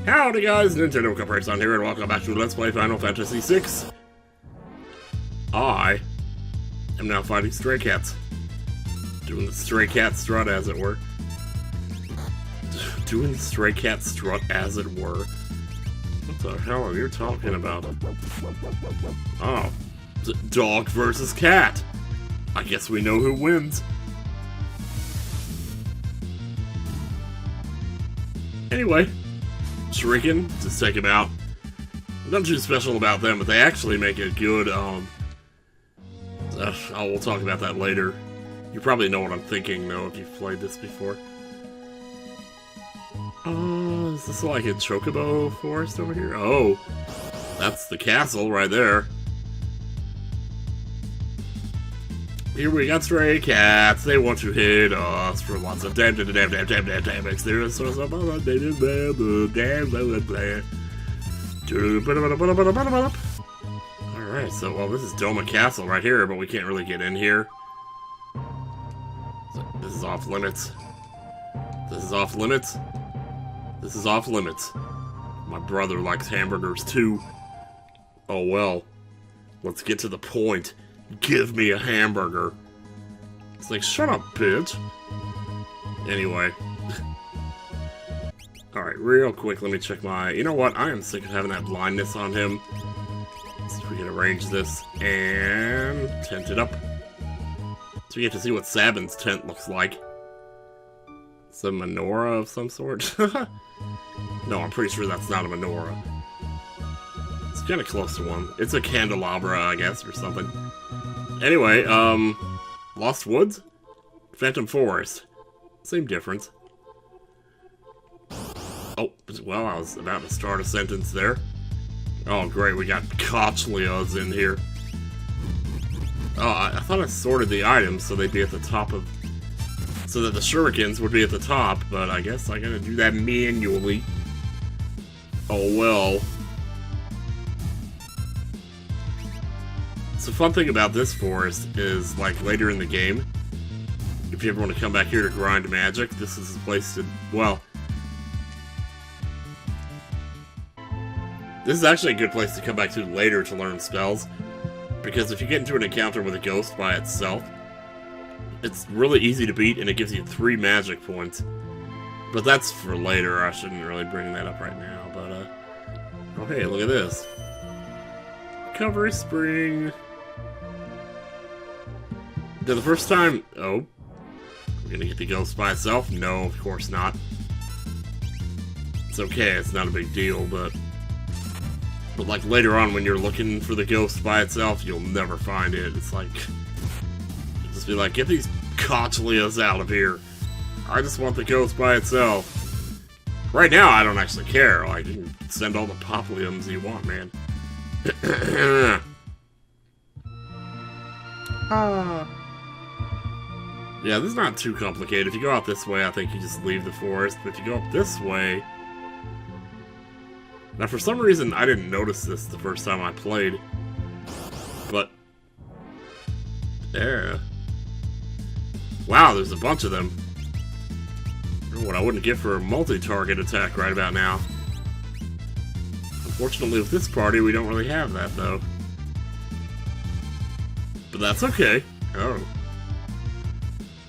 Howdy guys, Nintendo Comparison here, and welcome back to Let's Play Final Fantasy VI. I am now fighting stray cats. Doing the stray cat strut, as it were. Doing the stray cat strut, as it were. What the hell are you talking about? Oh, dog versus cat. I guess we know who wins. Anyway. Shuriken, just take him out. Nothing too special about them, but they actually make a good, we'll talk about that later. You probably know what I'm thinking, though, if you've played this before. Is this like a chocobo forest over here? Oh, that's the castle right there. Here we got stray cats. They want to hit us for lots of damage. Alright, so, well, this is Doma Castle right here, but we can't really get in here. So, this is off limits. This is off limits. This is off limits. My brother likes hamburgers too. Oh well. Let's get to the point. Give me a hamburger. It's like, shut up, bitch. Anyway. Alright, real quick, let me check my... You know what? I am sick of having that blindness on him. Let's see if we can arrange this. And... tent it up. So we get to see what Sabin's tent looks like. It's a menorah of some sort. No, I'm pretty sure that's not a menorah. It's kind of close to one. It's a candelabra, I guess, or something. Anyway, Lost Woods? Phantom Forest. Same difference. Oh, well, I was about to start a sentence there. Oh, great, we got Kochlias in here. Oh, I thought I sorted the items so they'd be at the top of... so that the shurikens would be at the top, but I guess I gotta do that manually. Oh, well. So, fun thing about this forest is, like, later in the game, if you ever want to come back here to grind magic, this is the place to, well... This is actually a good place to come back to later to learn spells, because if you get into an encounter with a ghost by itself, it's really easy to beat, and it gives you 3 magic points. But that's for later, I shouldn't really bring that up right now, but, oh hey, look at this. Recovery Spring! Now, the first time... Oh. We're gonna get the ghost by itself? No, of course not. It's okay, it's not a big deal, but... But, like, later on, when you're looking for the ghost by itself, you'll never find it. It's like... You'll just be like, get these Kochlias out of here. I just want the ghost by itself. Right now, I don't actually care. Like, you can send all the Popliums you want, man. Yeah, this is not too complicated. If you go out this way, I think you just leave the forest. But if you go up this way... Now, for some reason, I didn't notice this the first time I played. But... yeah. Wow, there's a bunch of them. What I wouldn't give for a multi-target attack right about now. Unfortunately, with this party, we don't really have that, though. But that's okay. Oh.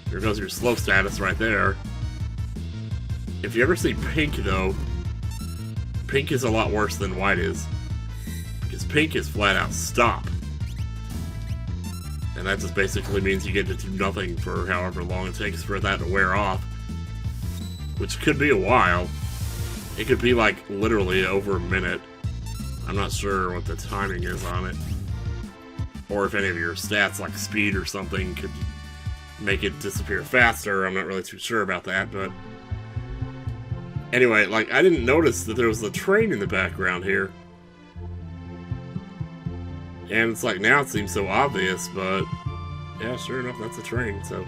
There goes your slow status right there. If you ever see pink, though, pink is a lot worse than white is. Because pink is flat out stop. And that just basically means you get to do nothing for however long it takes for that to wear off. Which could be a while. It could be like literally over a minute. I'm not sure what the timing is on it. Or if any of your stats like speed or something could make it disappear faster. I'm not really too sure about that, but... Anyway, like, I didn't notice that there was a train in the background here. And it's like, now it seems so obvious, but... yeah, sure enough, that's a train, so...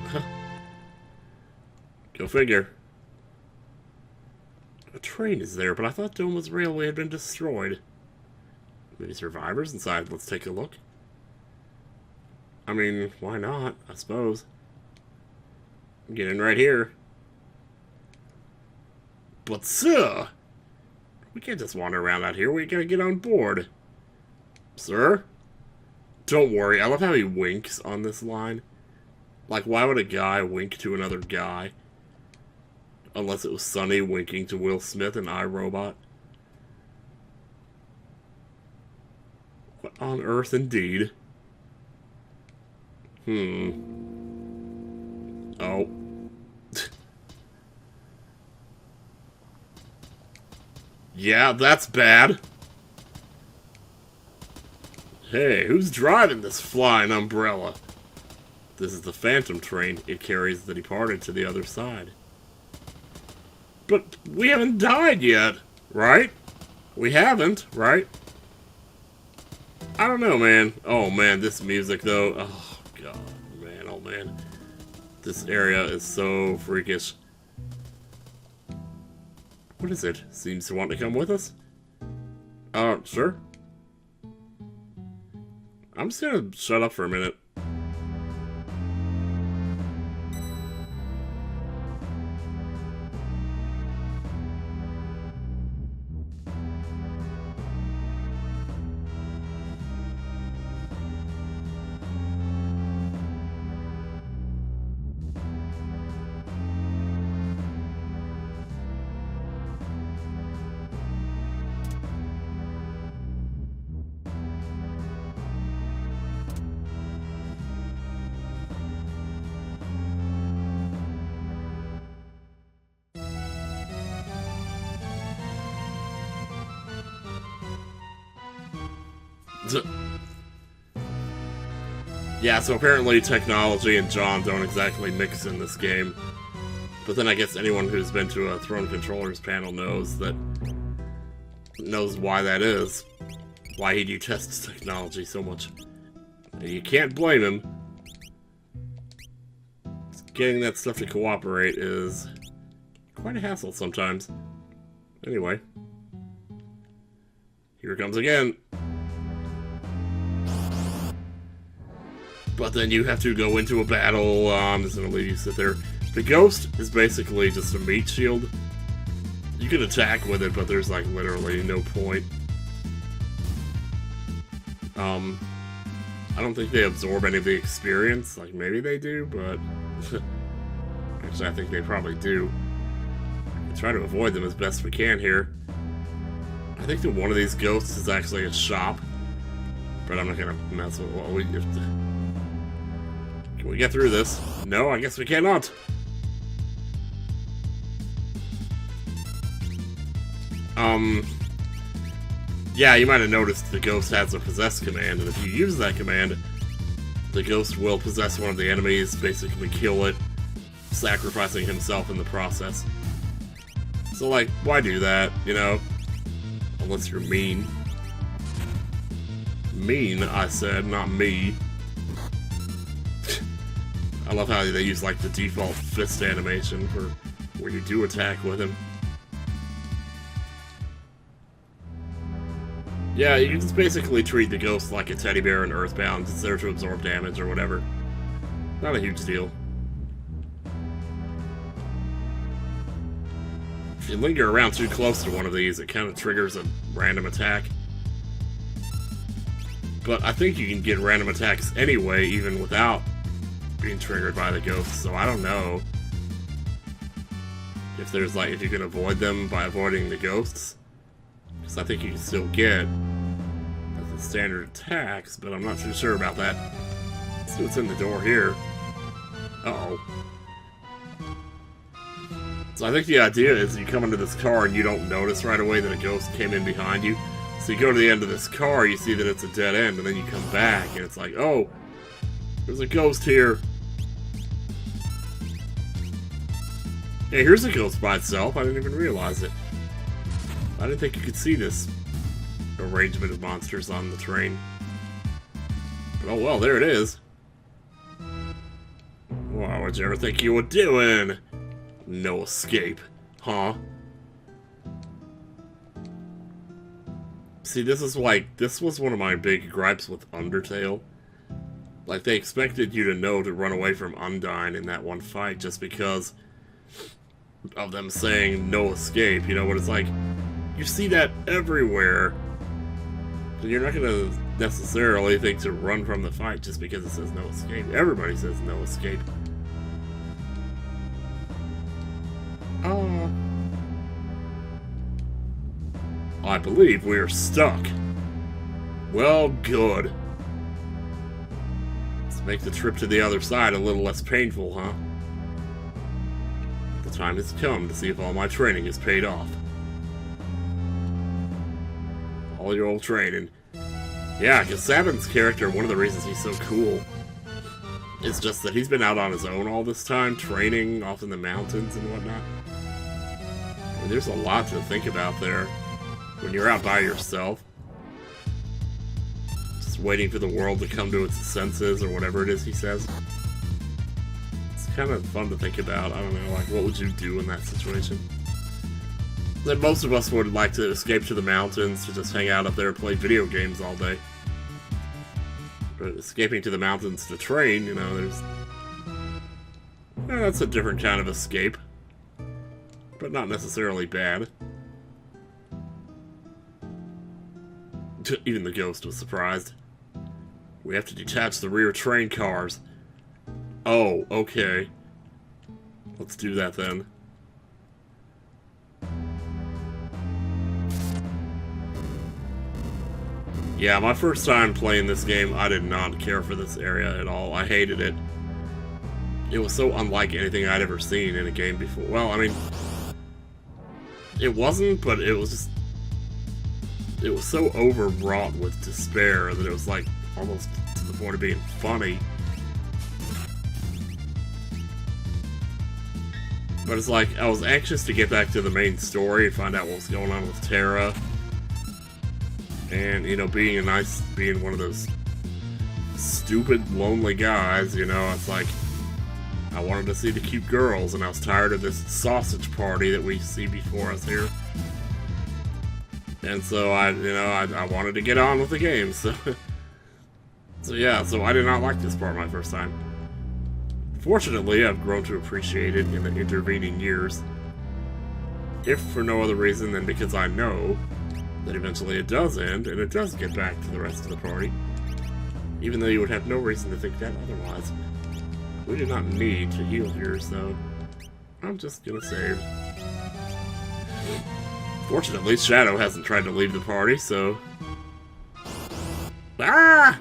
Go figure. A train is there, but I thought Doma's railway had been destroyed. Maybe survivors inside. Let's take a look. I mean, why not, I suppose. Get in right here. But sir, We can't just wander around out here. We gotta get on board. Sir? Don't worry. I love how he winks on this line. Like, why would a guy wink to another guy? Unless it was Sonny winking to Will Smith in iRobot. What on earth, indeed? Oh. Yeah, that's bad. Hey, who's driving this flying umbrella? This is the Phantom train. It carries the departed to the other side. But we haven't died yet, right? We haven't, right? I don't know, man. Oh, man, this music, though. Oh, God, man, oh, man. This area is so freakish. What is it? Seems to want to come with us? Sure. I'm just gonna shut up for a minute. Yeah, so apparently technology and John don't exactly mix in this game. But then I guess anyone who's been to a Throne Controllers panel knows why that is. Why he detests technology so much. And you can't blame him. Getting that stuff to cooperate is quite a hassle sometimes. Anyway. Here it comes again. But then you have to go into a battle. I'm just gonna leave you sit there. The ghost is basically just a meat shield. You can attack with it, but there's like literally no point. I don't think they absorb any of the experience. Like maybe they do, but actually I think they probably do. We try to avoid them as best we can here. I think that one of these ghosts is actually a shop, but I'm not gonna mess with. Well, we have to. Can we get through this? No, I guess we cannot. Yeah, you might have noticed the ghost has a possess command, and if you use that command, the ghost will possess one of the enemies, basically kill it, sacrificing himself in the process. So, like, why do that, you know? Unless you're mean. Mean, I said, not me. I love how they use, like, the default fist animation for where you do attack with him. Yeah, you can just basically treat the ghost like a teddy bear in Earthbound. It's there to absorb damage or whatever. Not a huge deal. If you linger around too close to one of these, it kind of triggers a random attack. But I think you can get random attacks anyway, even without being triggered by the ghost, so I don't know if there's like, if you can avoid them by avoiding the ghosts. Because I think you can still get the standard attacks, but I'm not too sure about that. Let's see what's in the door here. Uh-oh. So I think the idea is you come into this car and you don't notice right away that a ghost came in behind you. So you go to the end of this car, you see that it's a dead end, and then you come back and it's like, oh, there's a ghost here. Hey, here's a ghost by itself. I didn't even realize it. I didn't think you could see this arrangement of monsters on the train. But oh well, there it is. Wow, what'd you ever think you were doing? No escape, huh? See, this was one of my big gripes with Undertale. Like, they expected you to know to run away from Undyne in that one fight just because of them saying no escape, you know, but it's like, you see that everywhere. So you're not gonna necessarily think to run from the fight just because it says no escape. Everybody says no escape. Oh. I believe we are stuck. Well, good. Let's make the trip to the other side a little less painful, huh? The time has come to see if all my training is paid off. All your old training. Yeah, because Sabin's character, one of the reasons he's so cool is just that he's been out on his own all this time, training off in the mountains and whatnot. I mean, there's a lot to think about there when you're out by yourself. Just waiting for the world to come to its senses or whatever it is he says. It's kind of fun to think about. I don't know, like, what would you do in that situation? Then most of us would like to escape to the mountains to just hang out up there and play video games all day. But escaping to the mountains to train, you know, there's... that's a different kind of escape. But not necessarily bad. Even the ghost was surprised. We have to detach the rear train cars. Oh, okay. Let's do that then. Yeah, my first time playing this game, I did not care for this area at all. I hated it. It was so unlike anything I'd ever seen in a game before. Well, I mean, it wasn't, but it was just... It was so overwrought with despair that it was like almost to the point of being funny. But it's like, I was anxious to get back to the main story and find out what was going on with Terra. And, you know, being one of those stupid, lonely guys, you know, it's like, I wanted to see the cute girls, and I was tired of this sausage party that we see before us here. And so I wanted to get on with the game, so... so I did not like this part my first time. Fortunately, I've grown to appreciate it in the intervening years. If for no other reason than because I know that eventually it does end, and it does get back to the rest of the party. Even though you would have no reason to think that otherwise. We do not need to heal here, so I'm just gonna save. Fortunately, Shadow hasn't tried to leave the party, so... Ah!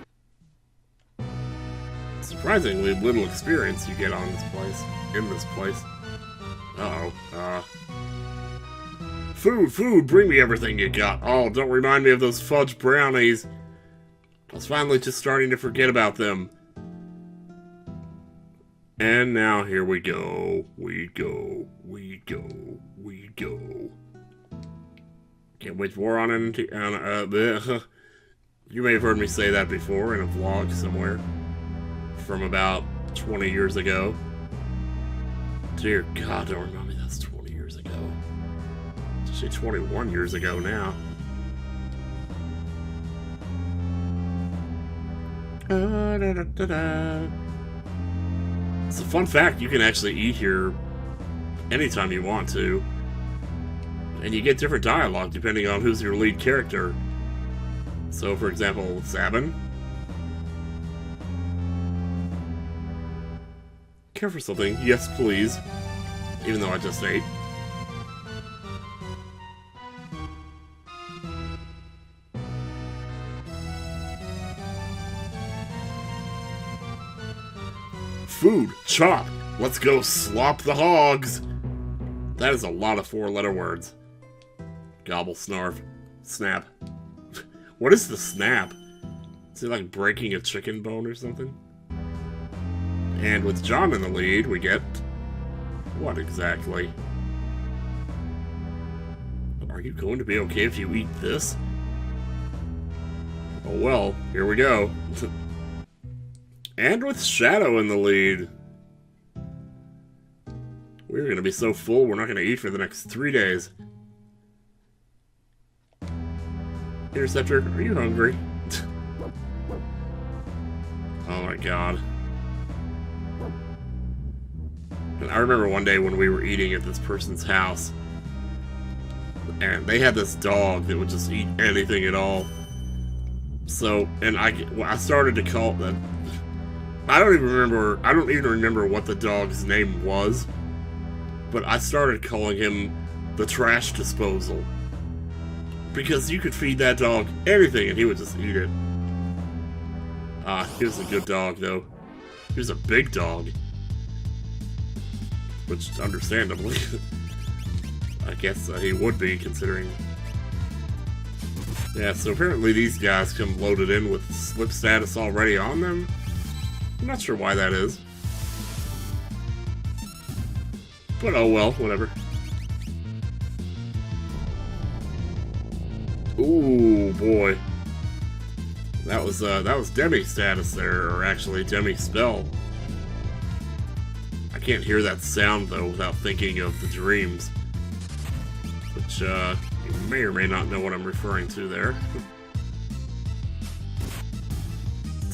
Surprisingly little experience you get on this place. In this place. Uh-oh. Food! Bring me everything you got! Oh, don't remind me of those fudge brownies! I was finally just starting to forget about them. And now here we go. We go. Can't wait for you may have heard me say that before in a vlog somewhere from about 20 years ago. Dear God, don't remind me that's 20 years ago. It's actually 21 years ago now. It's a fun fact, you can actually eat here anytime you want to. And you get different dialogue depending on who's your lead character. So, for example, Sabin. Care for something? Yes, please. Even though I just ate. Food! Chop! Let's go slop the hogs! That is a lot of four-letter words. Gobble, snarf, snap. What is the snap? Is it like breaking a chicken bone or something? And with John in the lead, we get... what exactly? Are you going to be okay if you eat this? Oh well, here we go. And with Shadow in the lead. We're gonna be so full, we're not gonna eat for the next 3 days. Interceptor, are you hungry? Oh my God. And I remember one day when we were eating at this person's house, And they had this dog that would just eat anything at all. So, and I started to call them. I don't even remember what the dog's name was. But I started calling him the trash disposal. Because you could feed that dog anything and he would just eat it. He was a good dog though. He was a big dog. Which, understandably, I guess he would be, considering. Yeah, so apparently these guys come loaded in with slip status already on them. I'm not sure why that is. But oh well, whatever. Ooh, boy. That was Demi status there, or actually Demi spell. I can't hear that sound, though, without thinking of the dreams. Which, you may or may not know what I'm referring to there.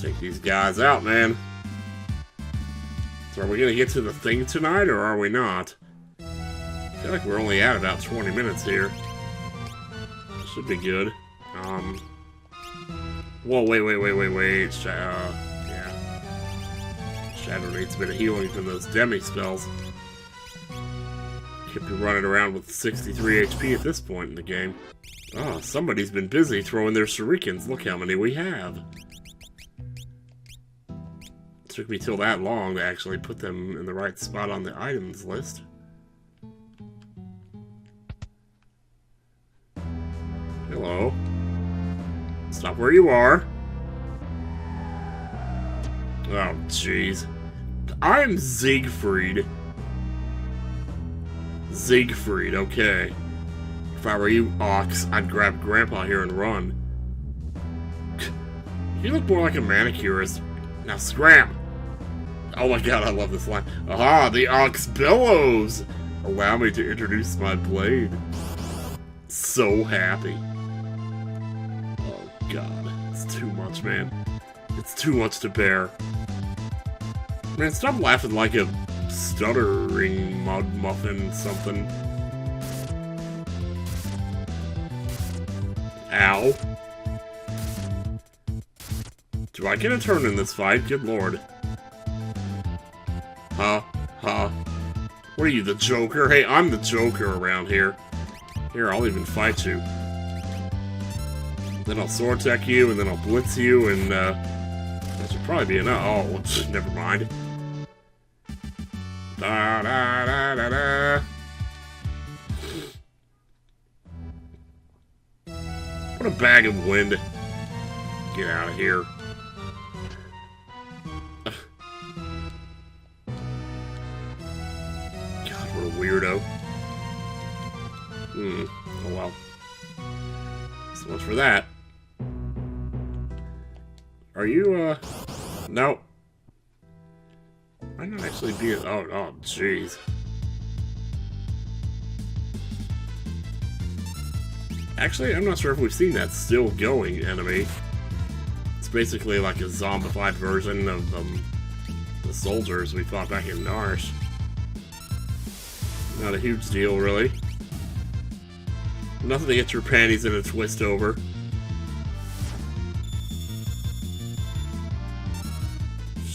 Take these guys out, man. So are we gonna get to the thing tonight, or are we not? I feel like we're only at about 20 minutes here. Should be good. Whoa, wait. Yeah. Shadow needs a bit of healing from those Demi spells. Could be running around with 63 HP at this point in the game. Oh, somebody's been busy throwing their shurikens. Look how many we have. It took me till that long to actually put them in the right spot on the items list. Hello. Stop where you are. Oh, jeez. I'm Siegfried. Siegfried, okay. If I were you, Ox, I'd grab Grandpa here and run. You look more like a manicurist. Now scram! Oh my god, I love this line. Aha, the Ox bellows! Allow me to introduce my blade. So happy. Oh god, it's too much, man. It's too much to bear. Man, stop laughing like a stuttering mud muffin something. Ow. Do I get a turn in this fight? Good lord. Huh? What are you, the Joker? Hey, I'm the Joker around here. Here, I'll even fight you. Then I'll sword tech you, and then I'll blitz you, and that should probably be enough. Oh, never mind. Da da da da da. What a bag of wind. Get out of here. God, what a weirdo. Oh well. So much for that. Are you, no. Might not actually be oh, jeez. Actually, I'm not sure if we've seen that still going enemy. It's basically like a zombified version of, the soldiers we fought back in Narsh. Not a huge deal, really. Nothing to get your panties in a twist over.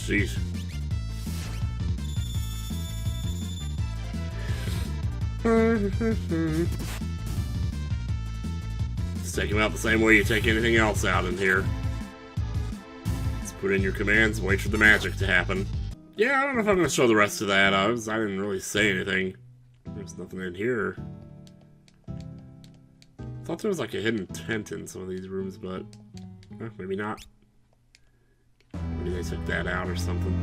Jeez. Just take him out the same way you take anything else out in here. Just put in your commands and wait for the magic to happen. Yeah, I don't know if I'm going to show the rest of that. I didn't really say anything. There's nothing in here. I thought there was like a hidden tent in some of these rooms, but maybe not. Maybe they took that out or something.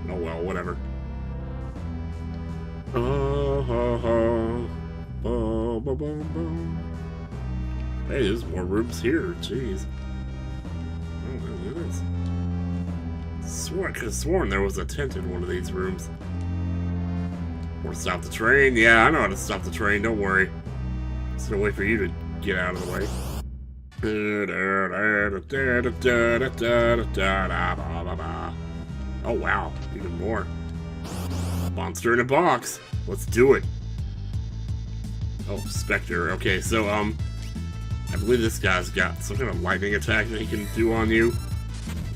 Oh well, whatever. Hey, there's more rooms here. Jeez. Oh, look at this. I could have sworn there was a tent in one of these rooms. Or stop the train. Yeah, I know how to stop the train. Don't worry. Just gonna wait for you to get out of the way. Oh wow, even more. Monster in a box. Let's do it. Oh, Spectre. Okay, so, I believe this guy's got some kind of lightning attack that he can do on you.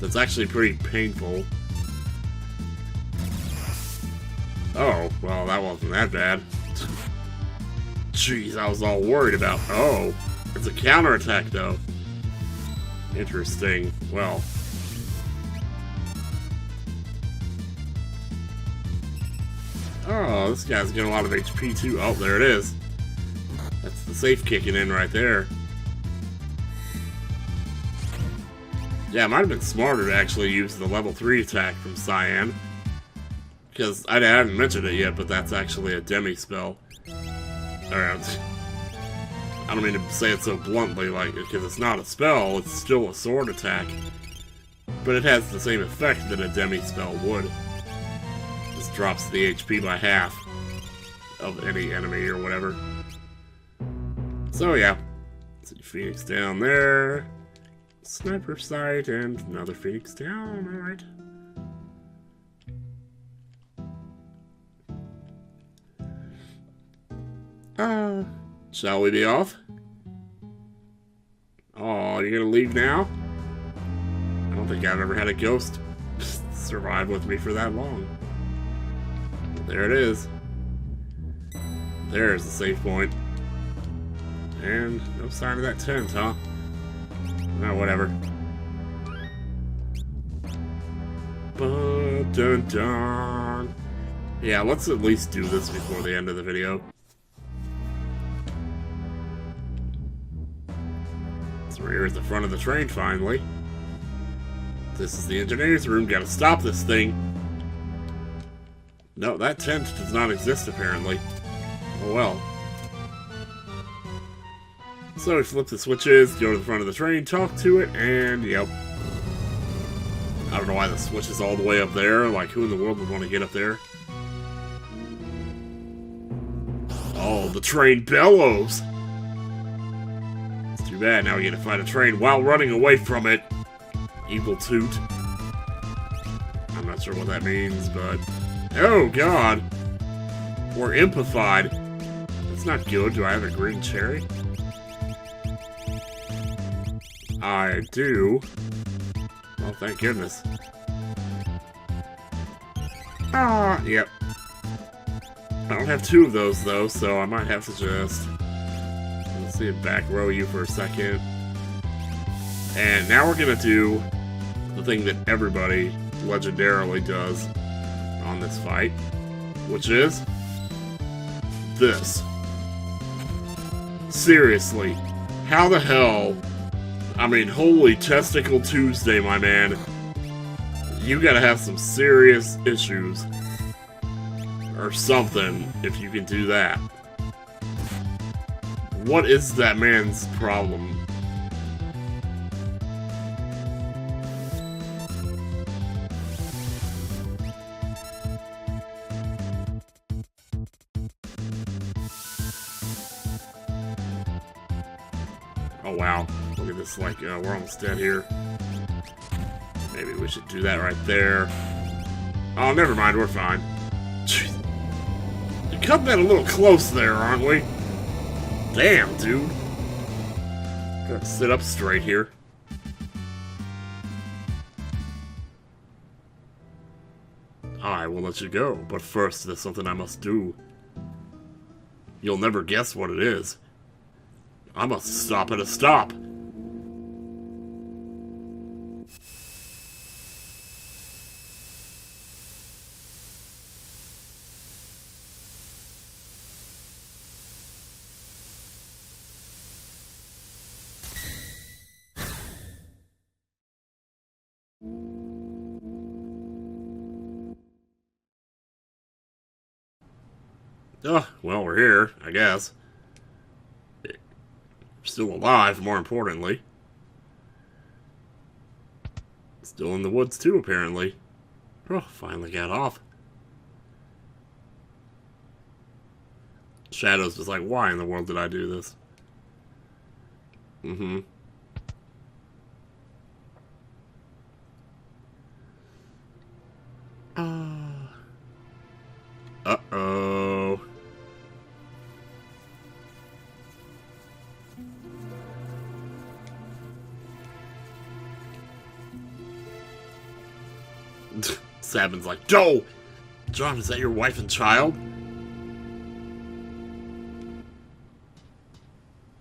That's actually pretty painful. Oh, well, that wasn't that bad. Jeez, I was all worried about... Oh, it's a counterattack, though. Interesting. Well... Oh, this guy's getting a lot of HP, too. Oh, there it is. That's the safe kicking in right there. Yeah, it might have been smarter to actually use the level 3 attack from Cyan. Because I haven't mentioned it yet, but that's actually a demi spell. Alright. I don't mean to say it so bluntly, like, because it's not a spell, it's still a sword attack. But it has the same effect that a demi spell would. Just drops the HP by half of any enemy or whatever. So yeah. See Phoenix down there. Sniper sight and another Phoenix down, alright. Shall we be off? Oh, you're gonna leave now? I don't think I've ever had a ghost survive with me for that long. There it is. There's the save point. And no sign of that tent, huh? No, whatever. Dun dun. Yeah, let's at least do this before the end of the video. So we're here at the front of the train, finally. This is the engineer's room. Gotta stop this thing. No, that tent does not exist, apparently. Oh well. So we flip the switches, go to the front of the train, talk to it, and yep. I don't know why the switch is all the way up there. Like, who in the world would want to get up there? Oh, the train bellows! It's too bad, now we get to fight a train while running away from it. Evil toot. I'm not sure what that means, but... Oh, God! We're impified. That's not good. Do I have a green cherry? I do. Oh, thank goodness. Ah, yep. I don't have two of those, though, so I might have to just... Let's see it back row you for a second. And now we're gonna do the thing that everybody legendarily does on this fight, which is this. Seriously, how the hell... I mean, holy testicle Tuesday, my man. You gotta have some serious issues. Or something, if you can do that. What is that man's problem? Oh wow, look at this, like, we're almost dead here. Maybe we should do that right there. Oh, never mind, we're fine. Jeez. You're cutting that a little close there, aren't we? Damn, dude. Gotta sit up straight here. I will let you go, but first there's something I must do. You'll never guess what it is. I must stop at a stop. Well, we're here, I guess. We're still alive, more importantly. Still in the woods, too, apparently. Oh, finally got off. Shadow's just like, why in the world did I do this? Mm-hmm. Uh-oh. Sabin's like, Joe! John, is that your wife and child?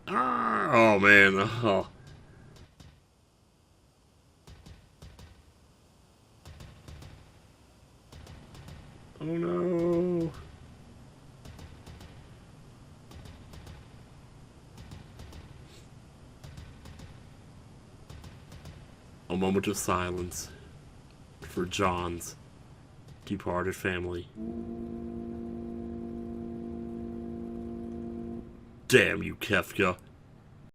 Ah, oh man, oh. Oh no. A moment of silence for John's departed family. Damn you, Kefka.